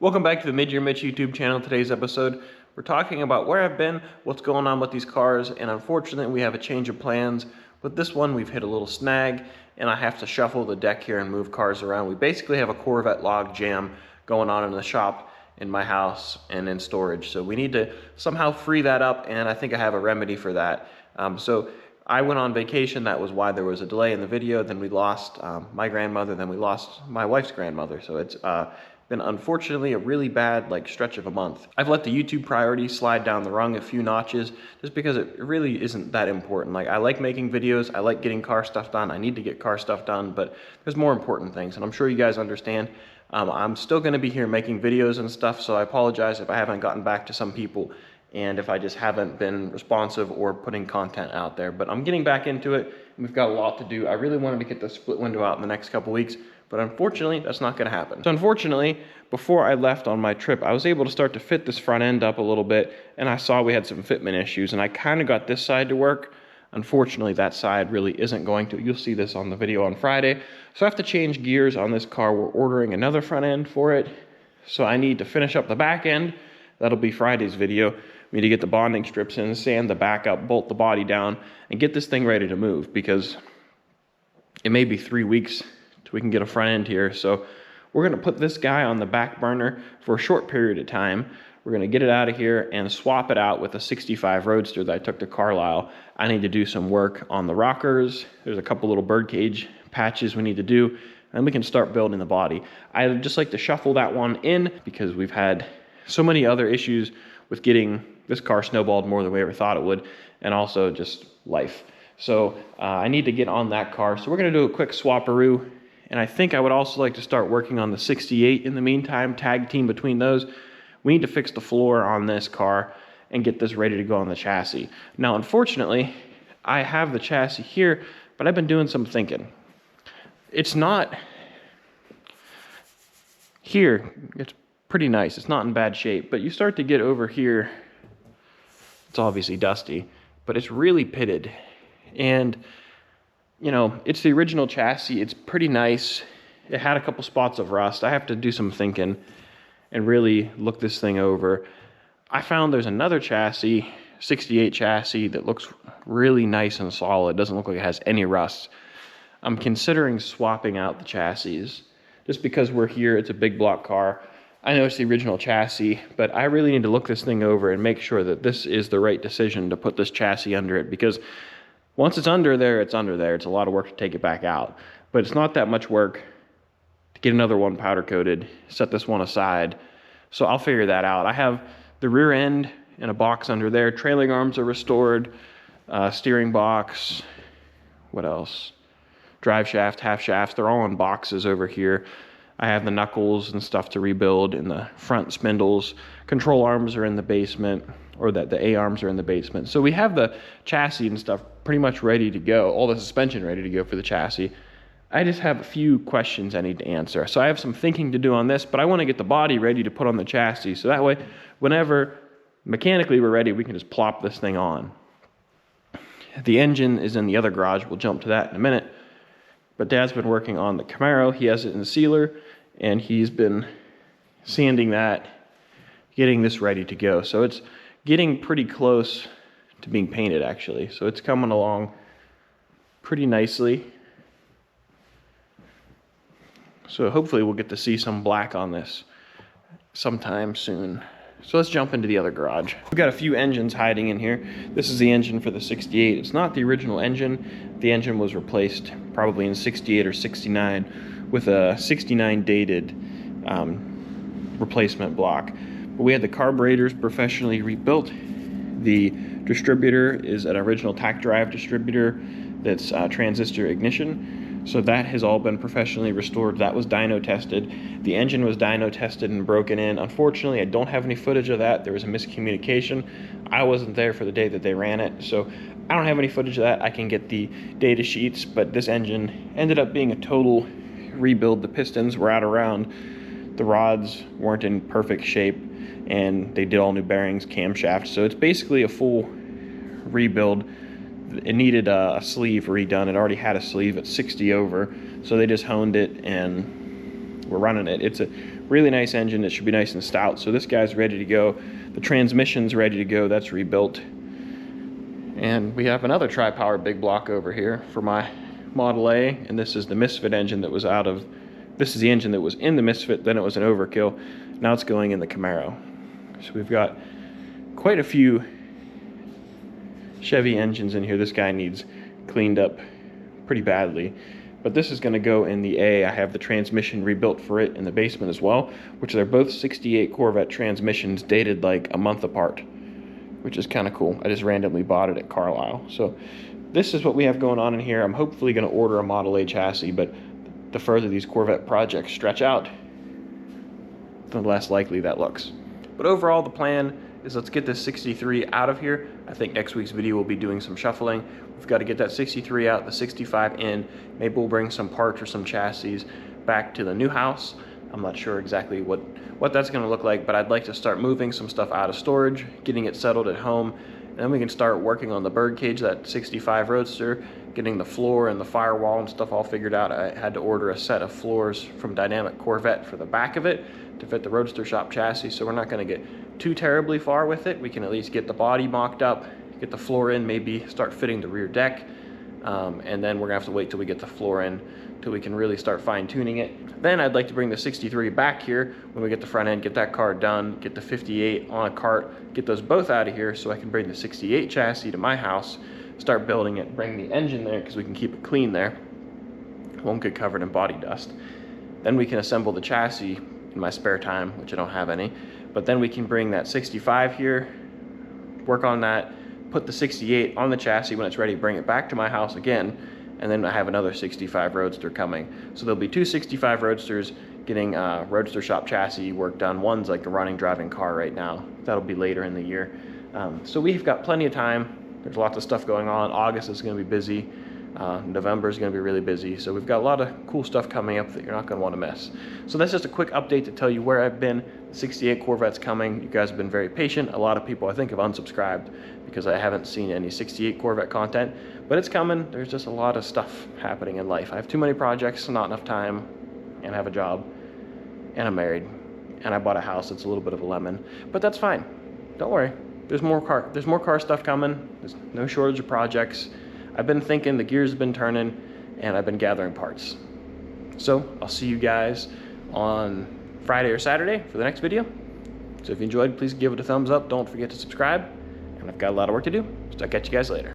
Welcome back to the Mid-Year Mitch YouTube channel. Today's episode, we're talking about where I've been, what's going on with these cars, and unfortunately we have a change of plans. With this one, we've hit a little snag, and I have to shuffle the deck here and move cars around. We basically have a Corvette log jam going on in the shop, in my house, and in storage. So we need to somehow free that up, and I think I have a remedy for that. So I went on vacation. That was why there was a delay in the video. Then we lost my grandmother, then we lost my wife's grandmother. So it's been unfortunately a really bad stretch of a month. I've let the YouTube priorities slide down the rung a few notches just because it really isn't that important. I like making videos, I like getting car stuff done, I need to get car stuff done, but there's more important things, and I'm sure you guys understand. I'm still gonna be here making videos and stuff, so I apologize if I haven't gotten back to some people and if I just haven't been responsive or putting content out there, but I'm getting back into it, and we've got a lot to do. I really wanted to get the split window out in the next couple weeks, but unfortunately, that's not gonna happen. So unfortunately, before I left on my trip, I was able to start to fit this front end up a little bit, and I saw we had some fitment issues, and I kind of got this side to work. Unfortunately, that side really isn't going to. You'll see this on the video on Friday. So I have to change gears on this car. We're ordering another front end for it. So I need to finish up the back end. That'll be Friday's video. We need to get the bonding strips in, sand the back up, bolt the body down, and get this thing ready to move, because it may be 3 weeks till we can get a front end here. So we're gonna put this guy on the back burner for a short period of time. We're gonna get it out of here and swap it out with a 65 Roadster that I took to Carlisle. I need to do some work on the rockers. There's a couple little birdcage patches we need to do, and we can start building the body. I'd just like to shuffle that one in because we've had so many other issues with getting this car snowballed more than we ever thought it would, and also just life. So I need to get on that car. So we're gonna do a quick swapperoo, and I think I would also like to start working on the 68 in the meantime, tag team between those. We need to fix the floor on this car and get this ready to go on the chassis. Now, unfortunately, I have the chassis here, but I've been doing some thinking. It's not here, it's pretty nice. It's not in bad shape, but you start to get over here, it's obviously dusty, but it's really pitted. And you know, it's the original chassis. It's pretty nice. It had a couple spots of rust. I have to do some thinking and really look this thing over. I found there's another chassis, 68 chassis, that looks really nice and solid. It doesn't look like it has any rust. I'm considering swapping out the chassis just because we're here. It's a big block car. I know it's the original chassis, but I really need to look this thing over and make sure that this is the right decision to put this chassis under it, because once it's under there, it's under there. It's a lot of work to take it back out, but it's not that much work to get another one powder coated, set this one aside. So I'll figure that out. I have the rear end in a box under there. Trailing arms are restored, steering box, what else? Drive shaft, half shafts, they're all in boxes over here. I have the knuckles and stuff to rebuild, and the front spindles. Control arms are in the basement, or that the A-arms are in the basement. So we have the chassis and stuff pretty much ready to go, all the suspension ready to go for the chassis. I just have a few questions I need to answer. So I have some thinking to do on this, but I want to get the body ready to put on the chassis, so that way, whenever mechanically we're ready, we can just plop this thing on. The engine is in the other garage. We'll jump to that in a minute. But Dad's been working on the Camaro. He has it in the sealer, and he's been sanding that, getting this ready to go. So it's getting pretty close to being painted, actually. So it's coming along pretty nicely. So hopefully we'll get to see some black on this sometime soon. So let's jump into the other garage. We've got a few engines hiding in here. This is the engine for the 68. It's not the original engine. The engine was replaced probably in 68 or 69 with a 69 dated replacement block. But we had the carburetors professionally rebuilt. The distributor is an original tack drive distributor that's transistor ignition. So that has all been professionally restored. That was dyno tested. The engine was dyno tested and broken in. Unfortunately, I don't have any footage of that. There was a miscommunication. I wasn't there for the day that they ran it, so I don't have any footage of that. I can get the data sheets, but this engine ended up being a total rebuild. The pistons were out around. The rods weren't in perfect shape, and they did all new bearings, camshaft. So it's basically a full rebuild. It needed a sleeve redone. It already had a sleeve at 60 over, so they just honed it and we're running it. It's a Really nice engine. It should be nice and stout. So this guy's ready to go. The transmission's ready to go. That's rebuilt. And we have another tri-power big block over here for my Model A, and this is the Misfit engine that was this is the engine that was in the Misfit, then it was an overkill. Now it's going in the Camaro. So we've got quite a few Chevy engines in here. This guy needs cleaned up pretty badly. But this is going to go in the A. I have the transmission rebuilt for it in the basement as well, which they're both 68 Corvette transmissions dated like a month apart, which is kind of cool. I just randomly bought it at Carlisle. So this is what we have going on in here. I'm hopefully going to order a Model A chassis, but the further these Corvette projects stretch out, the less likely that looks. But overall, the plan is let's get this 63 out of here. I think next week's video will be doing some shuffling. We've got to get that 63 out, the 65 in. Maybe we'll bring some parts or some chassis back to the new house. I'm not sure exactly what that's going to look like, but I'd like to start moving some stuff out of storage, getting it settled at home, and then we can start working on the birdcage, that 65 Roadster, getting the floor and the firewall and stuff all figured out. I had to order a set of floors from Dynamic Corvette for the back of it to fit the Roadster shop chassis, so we're not going to get too terribly far with it. We can at least get the body mocked up, get the floor in, maybe start fitting the rear deck, and then we're gonna have to wait till we get the floor in till we can really start fine-tuning it. Then I'd like to bring the 63 back here when we get the front end, get that car done, get the 58 on a cart, get those both out of here so I can bring the 68 chassis to my house, start building it, bring the engine there because we can keep it clean there, won't get covered in body dust. Then we can assemble the chassis in my spare time, which I don't have any, but then we can bring that 65 here, work on that, put the 68 on the chassis when it's ready, bring it back to my house again, and then I have another 65 Roadster coming. So there'll be two 65 Roadsters getting Roadster shop chassis work done. One's like a running, driving car right now. That'll be later in the year. So we've got plenty of time. There's lots of stuff going on. August is going to be busy. November is going to be really busy. So we've got a lot of cool stuff coming up that you're not going to want to miss. So that's just a quick update to tell you where I've been. The 68 Corvette's coming. You guys have been very patient. A lot of people I think have unsubscribed because I haven't seen any 68 Corvette content, but it's coming. There's just a lot of stuff happening in life. I have too many projects, not enough time, and I have a job, and I'm married, and I bought a house. It's a little bit of a lemon, but that's fine. Don't worry. There's more car stuff coming. There's no shortage of projects. I've been thinking, the gears have been turning, and I've been gathering parts. So I'll see you guys on Friday or Saturday for the next video. So if you enjoyed, please give it a thumbs up. Don't forget to subscribe. And I've got a lot of work to do, so I'll catch you guys later.